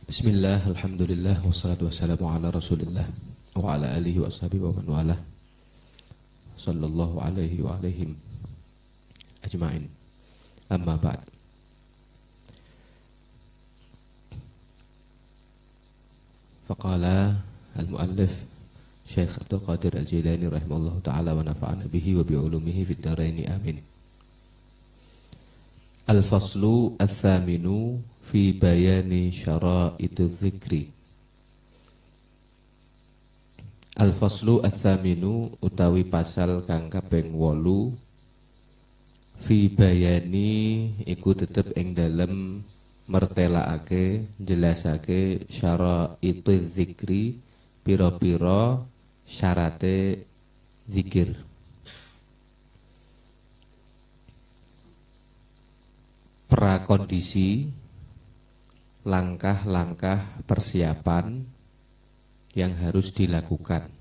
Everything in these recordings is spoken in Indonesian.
Bismillah, alhamdulillah, wassalatu wassalamu ala rasulillah wa ala alihi wa ashabihi wa man walah sallallahu alaihi wa alaihim ajma'in. Amma ba'd. Faqala al-muallif Syekh Abdul Qadir Al-Jilani rahimahullahu ta'ala wa nafa'ana bihi wa bi'ulumihi fid dharaini amin. Al-faslu al-thaminu fi bayani syara'idu dzikri. Al-faslu al-thaminu utawi pasal kang kaping 8 fi bayani iku tetep ing dalem mertelaake jelasake syara'idu dzikri, pira-pira syarate zikir. Prakondisi, langkah-langkah persiapan yang harus dilakukan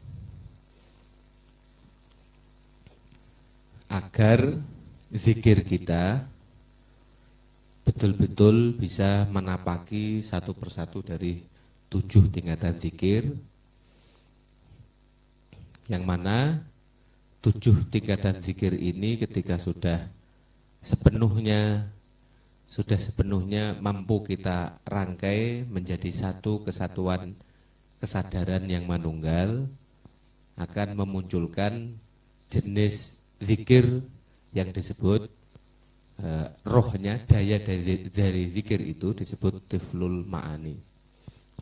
agar zikir kita betul-betul bisa menapaki satu persatu dari 7 tingkatan zikir, yang mana 7 tingkatan zikir ini ketika sudah sepenuhnya mampu kita rangkai menjadi satu kesatuan kesadaran yang manunggal, akan memunculkan jenis zikir yang disebut rohnya, daya dari zikir itu disebut tiflul ma'ani.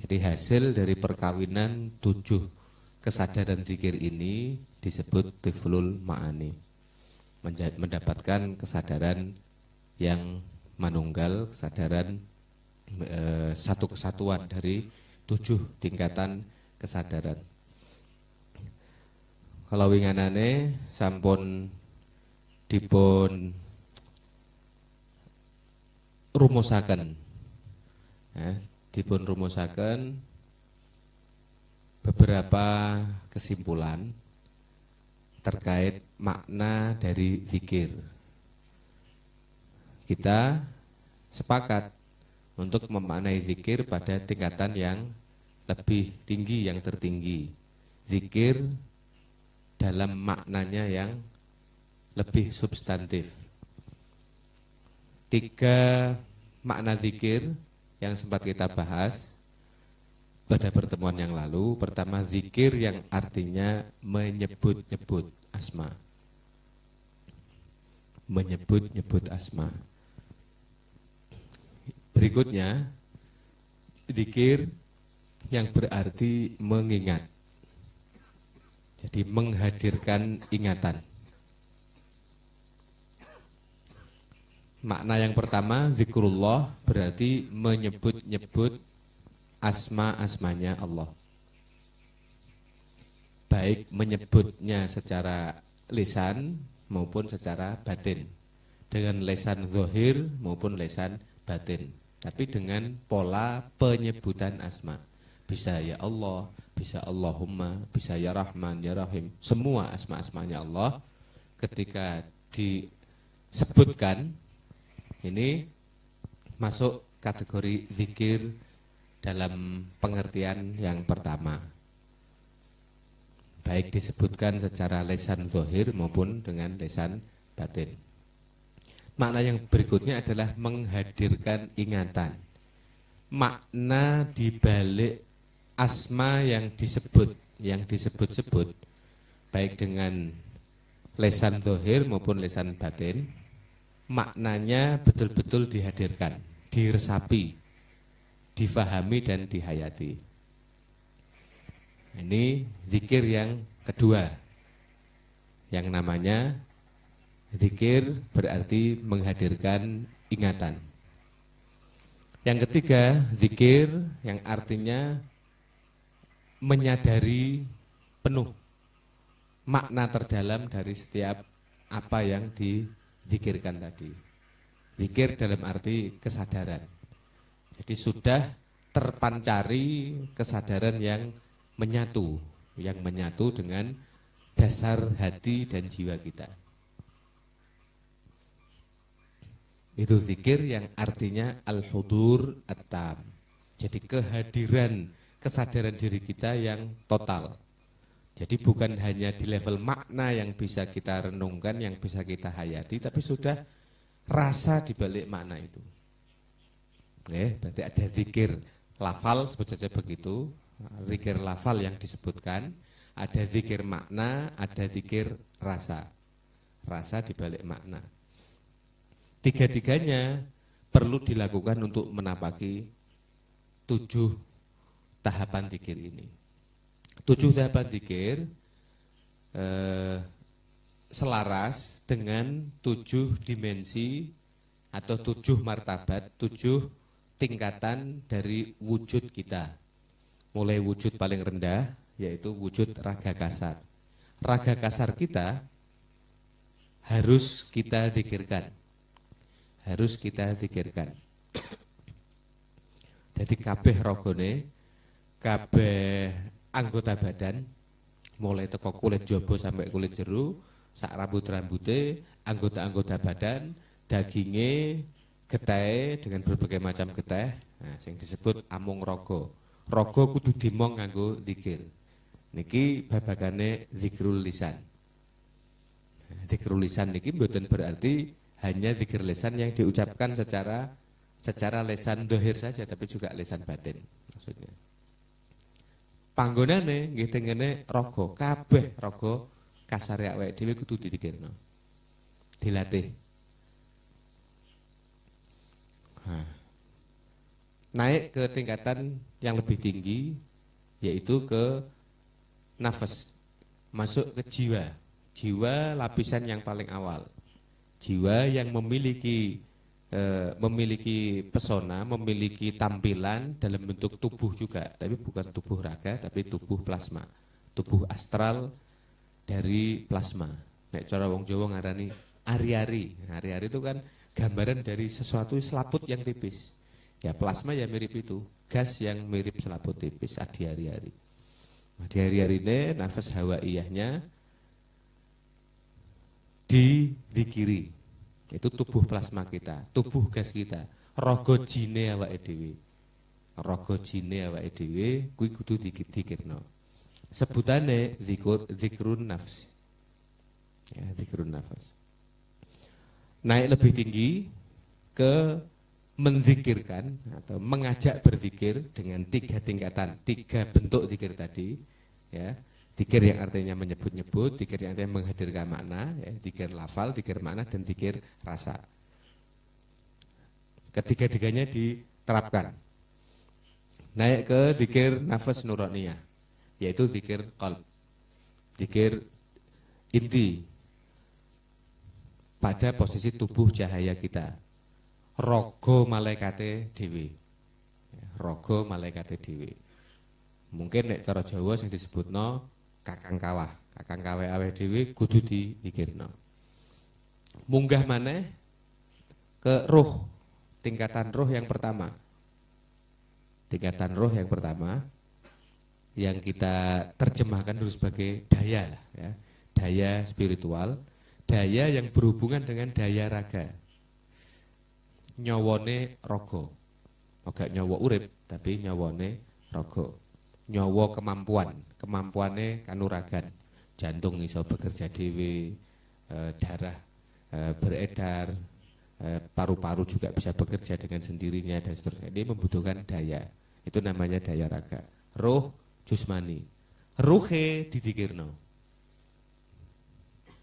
Jadi hasil dari perkawinan 7 kesadaran zikir ini disebut tiflul ma'ani, mendapatkan kesadaran yang manunggal, kesadaran satu kesatuan dari 7 tingkatan kesadaran. Kalau winganane sampun dipun rumusaken, dipun rumusaken beberapa kesimpulan terkait makna dari zikir. Kita sepakat untuk memaknai zikir pada tingkatan yang lebih tinggi, yang tertinggi. Zikir dalam maknanya yang lebih substantif. 3 makna zikir yang sempat kita bahas pada pertemuan yang lalu. Pertama, zikir yang artinya menyebut-nyebut asma. Menyebut-nyebut asma. Berikutnya, zikir yang berarti mengingat. Jadi menghadirkan ingatan. Makna yang pertama, zikrullah berarti menyebut-nyebut asma-asmanya Allah. Baik menyebutnya secara lisan maupun secara batin. Dengan lisan zahir maupun lisan batin. Tapi dengan pola penyebutan asma. Bisa ya Allah, bisa Allahumma, bisa ya Rahman, ya Rahim. Semua asma-asmanya Allah ketika disebutkan ini masuk kategori zikir dalam pengertian yang pertama. Baik disebutkan secara lisan zahir maupun dengan lisan batin. Makna yang berikutnya adalah menghadirkan ingatan. Makna dibalik asma yang disebut-sebut, baik dengan lisan zahir maupun lisan batin, maknanya betul-betul dihadirkan, diresapi, difahami dan dihayati. Ini zikir yang kedua, yang namanya zikir berarti menghadirkan ingatan. Yang ketiga, zikir yang artinya menyadari penuh makna terdalam dari setiap apa yang dizikirkan tadi. Zikir dalam arti kesadaran. Jadi sudah terpancari kesadaran yang menyatu dengan dasar hati dan jiwa kita. Itu zikir yang artinya al-hudur at-tam, Jadi kehadiran kesadaran diri kita yang total. Jadi bukan hanya di level makna yang bisa kita renungkan, yang bisa kita hayati, tapi sudah rasa di balik makna itu. Berarti ada zikir lafal, sebut saja begitu, zikir lafal yang disebutkan, ada zikir makna, ada zikir rasa. Rasa di balik makna. Tiga-tiganya perlu dilakukan untuk menapaki 7 tahapan zikir ini. 7 tahapan zikir selaras dengan 7 dimensi atau 7 martabat, 7 tingkatan dari wujud kita. Mulai wujud paling rendah, yaitu wujud raga kasar. Raga kasar kita harus kita zikirkan. Harus kita zikirkan. Jadi kabeh rogone, kabeh anggota badan, mulai teko kulit jaba sampai kulit jero, sak rambut-rambute, anggota-anggota badan, daginge, getahe dengan berbagai macam geteh, nah sing disebut amung raga. Raga kudu dimong nganggo zikir. Niki babagane zikrul lisan. Zikrul lisan niki mboten berarti hanya zikir lisan yang diucapkan secara lisan dohir saja, tapi juga lisan batin maksudnya. Panggonane nggih tengene raga, kabeh raga kasare awake dhewe kudu didikirno. Dilatih. Naik ke tingkatan yang lebih tinggi, yaitu ke nafas, masuk ke jiwa. Jiwa lapisan yang paling awal. Jiwa yang memiliki pesona, memiliki tampilan dalam bentuk tubuh juga, tapi bukan tubuh raga, tapi tubuh plasma, tubuh astral dari plasma. Nek cara wong Jawa ngarani ari-ari. Ari-ari itu kan gambaran dari sesuatu selaput yang tipis. Ya plasma ya mirip itu, gas yang mirip selaput tipis, di hari-hari. Nah, di hari-hari ini nafas hawaiyahnya didikiri. Itu tubuh plasma kita, tubuh gas kita, raga jine awake dhewe. Raga jine awake dhewe kuwi kudu dikirno. Sebutane zikrun nafs. Ya, zikrun nafas. Naik lebih tinggi ke menzikirkan atau mengajak berzikir dengan 3 tingkatan, 3 bentuk zikir tadi, ya. Zikir yang artinya menyebut-nyebut, zikir yang artinya menghadirkan makna, ya, zikir lafal, zikir makna, dan zikir rasa. Ketiga-tiganya diterapkan. Naik ke zikir nafas nuraniyah, yaitu zikir qalb, zikir inti pada posisi tubuh cahaya kita. Raga malaikate dhewe. Raga malaikate dhewe. Mungkin nek cara Jawa sing disebutno kakang kawah awake dhewe kudu dizikirno. Munggah maneh ke ruh, tingkatan ruh yang pertama. Tingkatan ruh yang pertama yang kita terjemahkan dulu sebagai daya lah, ya. Daya spiritual, daya yang berhubungan dengan daya raga. Nyawane raga. Ora nyawa urip, tapi nyawane raga. Nyawa kemampuane kanuragan. Jantung iso bekerja dhewe, darah beredar, paru-paru juga bisa bekerja dengan sendirinya dan seterusnya. Ini membutuhkan daya. Itu namanya daya raga. Ruh jusmani. Ruhe didikirno.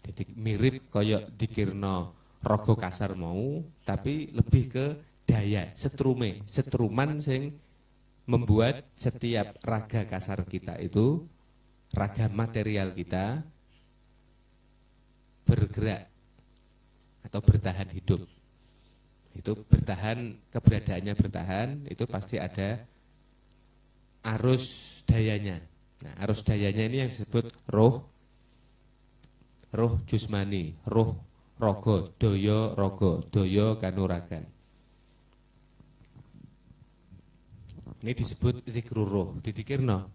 Jadi mirip kaya dikirno raga kasar mau, tapi lebih ke daya, setruman sing membuat setiap raga kasar kita itu, raga material kita bergerak atau bertahan hidup. Itu bertahan, keberadaannya bertahan, itu pasti ada arus dayanya. Nah, arus dayanya ini yang disebut ruh jusmani, ruh raga, daya kanuragan. Ini disebut zikrul ruh, didikirno.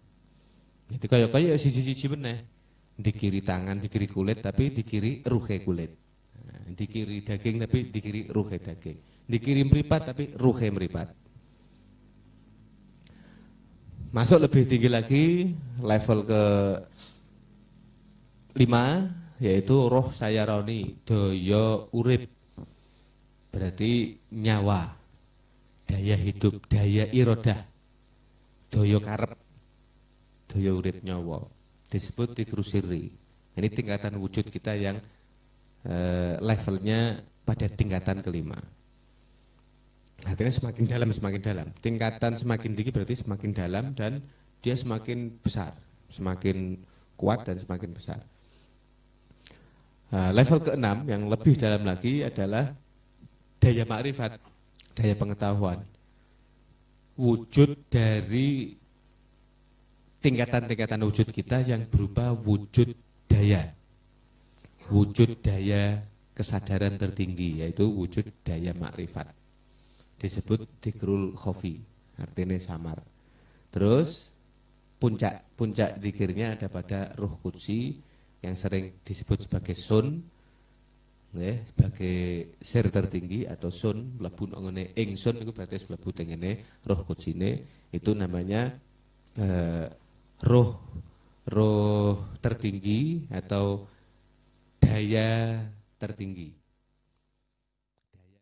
Jadi kaya siji-siji meneh. Dikiri tangan, dikiri kulit, tapi dikiri ruhe kulit. Nah, dikiri daging, tapi dikiri ruhe daging. Dikiri meripat, tapi ruhe meripat. Masuk lebih tinggi lagi, level ke 5, yaitu roh sayaroni, daya urip. Berarti nyawa, daya hidup, daya irodah, daya karep, daya urip nyawa. Disebut tigrusiri. Ini tingkatan wujud kita yang levelnya pada tingkatan kelima. Artinya semakin dalam. Tingkatan semakin tinggi berarti semakin dalam dan dia semakin besar, semakin kuat dan semakin besar. Level ke-6 yang lebih dalam lagi adalah daya makrifat, daya pengetahuan. Wujud dari tingkatan-tingkatan wujud kita yang berupa wujud daya. Wujud daya kesadaran tertinggi, yaitu wujud daya makrifat. Disebut dikrul khofi, artinya samar. Terus puncak zikirnya ada pada ruh qudsi yang sering disebut sebagai sun, ya, sebagai sir tertinggi atau sun, mlebu ngene ing sun itu berarti mlebu tengene ruh qudsine, itu namanya roh tertinggi atau daya tertinggi.